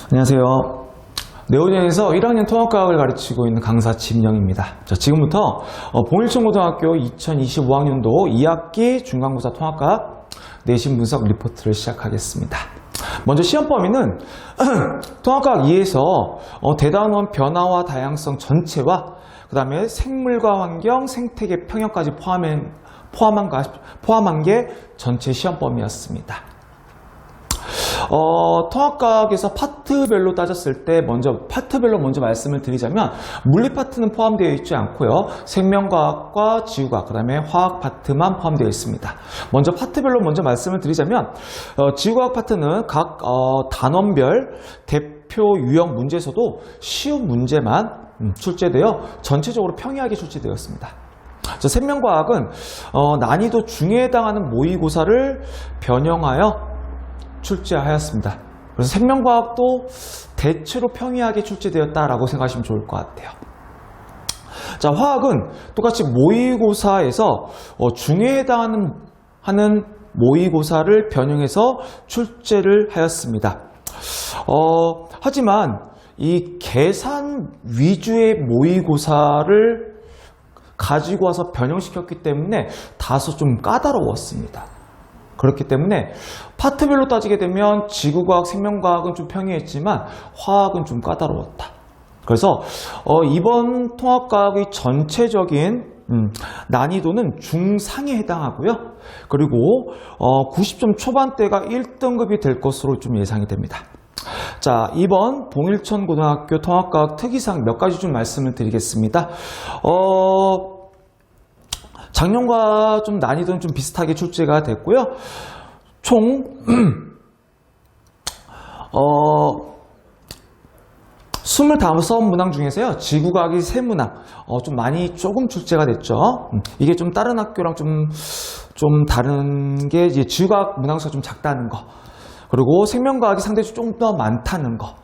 안녕하세요. 네오년에서 1학년 통합과학을 가르치고 있는 강사 진영입니다. 자, 지금부터 봉일천고등학교 2025학년도 2학기 중간고사 통합과학 내신 분석 리포트를 시작하겠습니다. 먼저 시험 범위는 통합과학 2에서 대단원 변화와 다양성 전체와 그 다음에 생물과 환경, 생태계 평형까지 포함한 게 전체 시험 범위였습니다. 통합과학에서 파트별로 따졌을 때 파트별로 먼저 말씀을 드리자면 물리 파트는 포함되어 있지 않고요. 생명과학과 지구과학, 그 다음에 화학 파트만 포함되어 있습니다. 먼저 파트별로 먼저 말씀을 드리자면 지구과학 파트는 각 단원별 대표 유형 문제에서도 쉬운 문제만 출제되어 전체적으로 평이하게 출제되었습니다. 생명과학은 난이도 중에 해당하는 모의고사를 변형하여 출제하였습니다. 그래서 생명과학도 대체로 평이하게 출제되었다라고 생각하시면 좋을 것 같아요. 자, 화학은 똑같이 모의고사에서 중에 해당하는 모의고사를 변형해서 출제를 하였습니다. 하지만 이 계산 위주의 모의고사를 가지고 와서 변형시켰기 때문에 다소 좀 까다로웠습니다. 그렇기 때문에 파트별로 따지게 되면 지구과학, 생명과학은 좀 평이했지만 화학은 좀 까다로웠다. 그래서 이번 통합과학의 전체적인 난이도는 중상에 해당하고요. 그리고 90점 초반대가 1등급이 될 것으로 좀 예상이 됩니다. 자, 이번 봉일천고등학교 통합과학 특이사항 몇 가지 좀 말씀을 드리겠습니다. 작년과 좀 난이도는 좀 비슷하게 출제가 됐고요. 총 25문항 중에서요. 지구과학이 3문항 조금 출제가 됐죠. 이게 좀 다른 학교랑 좀 다른 게 이제 지구과학 문항수가 좀 작다는 거. 그리고 생명과학이 상대적으로 좀 더 많다는 거.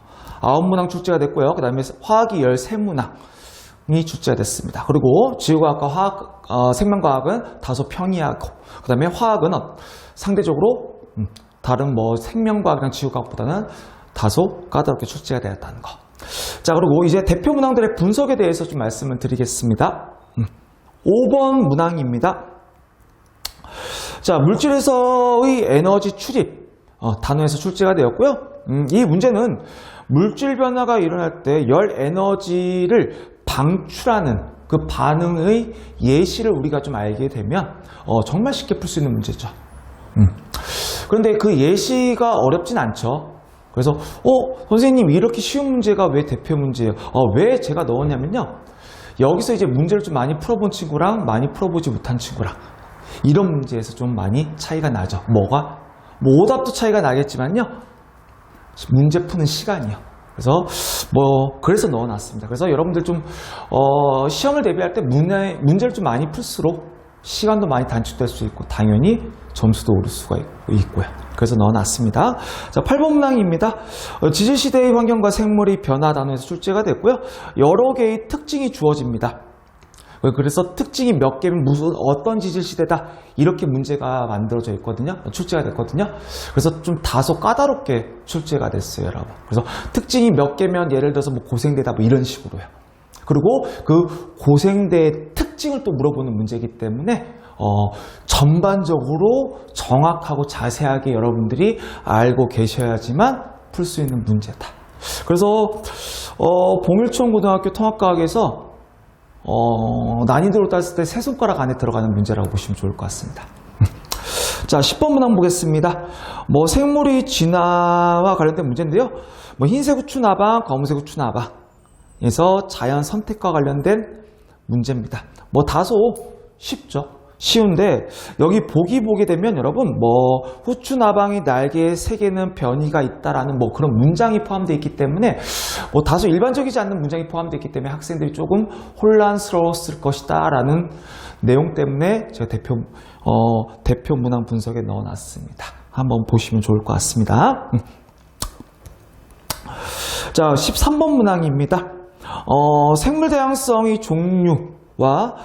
9문항 출제가 됐고요. 그 다음에 화학이 13문항이 출제가 됐습니다. 그리고 지구과학과 생명과학은 다소 평이하고, 그 다음에 화학은 상대적으로 다른 생명과학이랑 지구과학보다는 다소 까다롭게 출제가 되었다는 거. 자, 그리고 이제 대표 문항들의 분석에 대해서 좀 말씀을 드리겠습니다. 5번 문항입니다. 자, 물질에서의 에너지 출입 단원에서 출제가 되었고요. 이 문제는 물질 변화가 일어날 때 열 에너지를 방출하는 그 반응의 예시를 우리가 좀 알게 되면 정말 쉽게 풀 수 있는 문제죠. 그런데 그 예시가 어렵진 않죠. 그래서 선생님 이렇게 쉬운 문제가 왜 대표 문제예요? 왜 제가 넣었냐면요. 여기서 이제 문제를 좀 많이 풀어본 친구랑 많이 풀어보지 못한 친구랑 이런 문제에서 좀 많이 차이가 나죠. 오답도 차이가 나겠지만요. 문제 푸는 시간이요. 그래서 넣어놨습니다. 그래서 여러분들 좀 시험을 대비할 때 문제를 좀 많이 풀수록 시간도 많이 단축될 수 있고 당연히 점수도 오를 수가 있고요. 그래서 넣어놨습니다. 자, 8번 문항입니다. 지질시대의 환경과 생물의 변화 단원에서 출제가 됐고요. 여러 개의 특징이 주어집니다. 그래서 특징이 몇 개면 어떤 지질시대다 이렇게 문제가 만들어져 있거든요. 출제가 됐거든요. 그래서 좀 다소 까다롭게 출제가 됐어요, 여러분. 그래서 특징이 몇 개면 예를 들어서 고생대다 이런 식으로요. 그리고 그 고생대의 특징을 또 물어보는 문제이기 때문에 전반적으로 정확하고 자세하게 여러분들이 알고 계셔야지만 풀 수 있는 문제다. 그래서 봉일천고등학교 통합과학에서 난이도로 따졌을 때 세 손가락 안에 들어가는 문제라고 보시면 좋을 것 같습니다. 자, 10번 문항 보겠습니다. 생물의 진화와 관련된 문제인데요. 흰색 후추나방, 검은색 후추나방에서 자연 선택과 관련된 문제입니다. 다소 쉽죠. 쉬운데 여기 보게 되면 여러분 후추나방이 날개에 3개는 변이가 있다라는 그런 문장이 포함되어 있기 때문에 다소 일반적이지 않는 문장이 포함되어 있기 때문에 학생들이 조금 혼란스러웠을 것이다 라는 내용 때문에 제가 대표 문항 분석에 넣어놨습니다. 한번 보시면 좋을 것 같습니다. 자, 13번 문항입니다. 생물 다양성의 종류와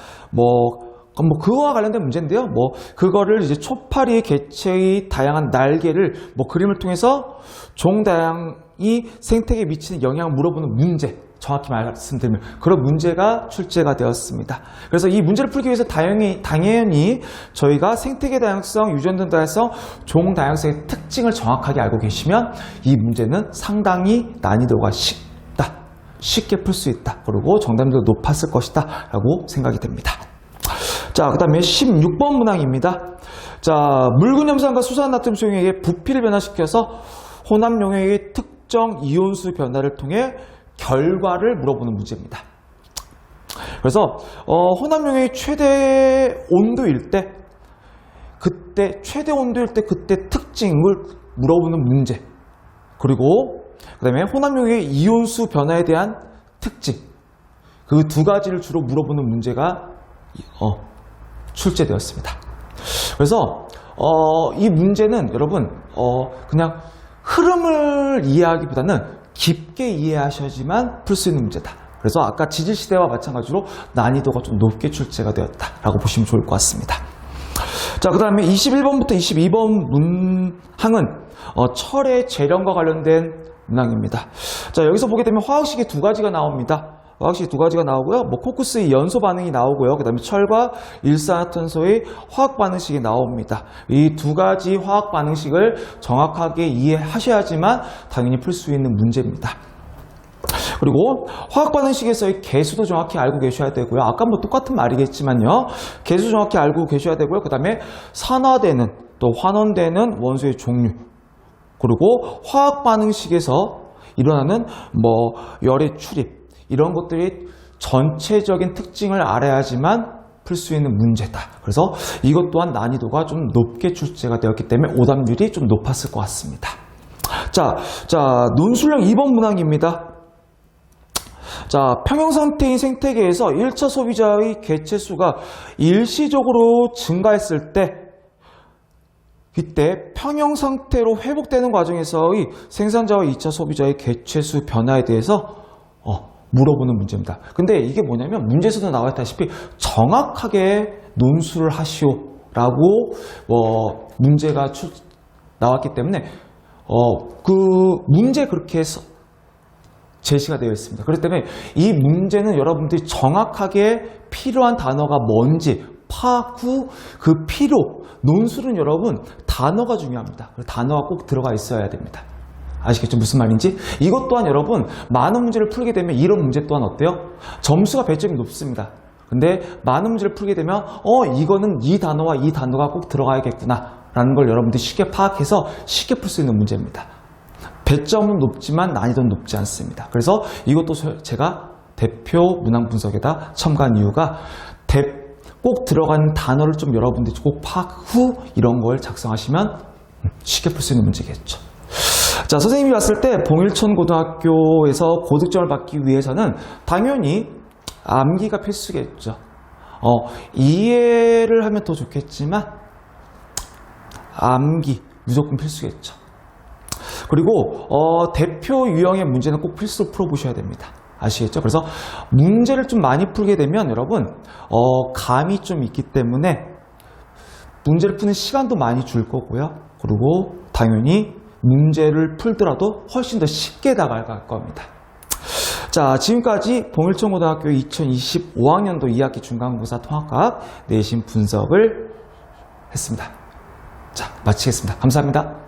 뭐 그거와 관련된 문제인데요. 뭐 그거를 이제 초파리 개체의 다양한 날개를 뭐 그림을 통해서 종 다양이 생태계에 미치는 영향을 물어보는 문제, 정확히 말씀드리면 그런 문제가 출제가 되었습니다. 그래서 이 문제를 풀기 위해서 당연히 저희가 생태계 다양성, 유전된 다양성, 종 다양성의 특징을 정확하게 알고 계시면 이 문제는 상당히 난이도가 쉽게 풀 수 있다. 그리고 정답률도 높았을 것이다 라고 생각이 됩니다. 자, 그 다음에 16번 문항입니다. 자, 묽은 염산과 수산 나트륨 수용액의 부피를 변화시켜서 혼합 용액의 특정 이온수 변화를 통해 결과를 물어보는 문제입니다. 그래서 혼합 용액의 최대 온도일 때 그때 최대 온도일 때 그때 특징을 물어보는 문제, 그리고 그 다음에 혼합 용액의 이온수 변화에 대한 특징, 그 두 가지를 주로 물어보는 문제가 출제되었습니다. 그래서 이 문제는 여러분 그냥 흐름을 이해하기보다는 깊게 이해하셔야지만 풀 수 있는 문제다. 그래서 아까 지질시대와 마찬가지로 난이도가 좀 높게 출제가 되었다라고 보시면 좋을 것 같습니다. 자, 그 다음에 21번부터 22번 문항은 철의 재련과 관련된 문항입니다. 자, 여기서 보게 되면 화학식이 두 가지가 나옵니다. 화학식이 두 가지가 나오고요. 뭐 코쿠스의 연소 반응이 나오고요. 그 다음에 철과 일산화탄소의 화학 반응식이 나옵니다. 이 두 가지 화학 반응식을 정확하게 이해하셔야지만 당연히 풀 수 있는 문제입니다. 그리고 화학 반응식에서의 개수도 정확히 알고 계셔야 되고요. 아까 뭐 똑같은 말이겠지만요. 개수 정확히 알고 계셔야 되고요. 그 다음에 산화되는 또 환원되는 원소의 종류, 그리고 화학 반응식에서 일어나는 뭐 열의 출입, 이런 것들이 전체적인 특징을 알아야지만 풀 수 있는 문제다. 그래서 이것 또한 난이도가 좀 높게 출제가 되었기 때문에 오답률이 좀 높았을 것 같습니다. 자, 논술형 2번 문항입니다. 자, 평형 상태인 생태계에서 1차 소비자의 개체 수가 일시적으로 증가했을 때 이때 평형 상태로 회복되는 과정에서의 생산자와 2차 소비자의 개체 수 변화에 대해서 물어보는 문제입니다. 근데 이게 뭐냐면 문제에서도 나와 있다시피 정확하게 논술을 하시오라고 문제가 나왔기 때문에 그 문제 그렇게 해서 제시가 되어 있습니다. 그렇기 때문에 이 문제는 여러분들이 정확하게 필요한 단어가 뭔지 파악 후 그 필요, 논술은 여러분 단어가 중요합니다. 단어가 꼭 들어가 있어야 됩니다. 아시겠죠? 무슨 말인지? 이것 또한 여러분 많은 문제를 풀게 되면 이런 문제 또한 어때요? 점수가 배점이 높습니다. 근데 많은 문제를 풀게 되면 이거는 이 단어와 이 단어가 꼭 들어가야겠구나 라는 걸 여러분들이 쉽게 파악해서 쉽게 풀 수 있는 문제입니다. 배점은 높지만 난이도는 높지 않습니다. 그래서 이것도 제가 대표 문항 분석에다 첨가한 이유가 꼭 들어가는 단어를 좀 여러분들이 꼭 파악 후 이런 걸 작성하시면 쉽게 풀 수 있는 문제겠죠. 자, 선생님이 봤을 때 봉일천 고등학교에서 고득점을 받기 위해서는 당연히 암기가 필수겠죠. 이해를 하면 더 좋겠지만 암기 무조건 필수겠죠. 그리고 대표 유형의 문제는 꼭 필수로 풀어보셔야 됩니다. 아시겠죠? 그래서 문제를 좀 많이 풀게 되면 여러분 감이 좀 있기 때문에 문제를 푸는 시간도 많이 줄 거고요. 그리고 당연히 문제를 풀더라도 훨씬 더 쉽게 다가갈 겁니다. 자, 지금까지 봉일천고등학교 2025학년도 2학기 중간고사 통합과학 내신 분석을 했습니다. 자, 마치겠습니다. 감사합니다.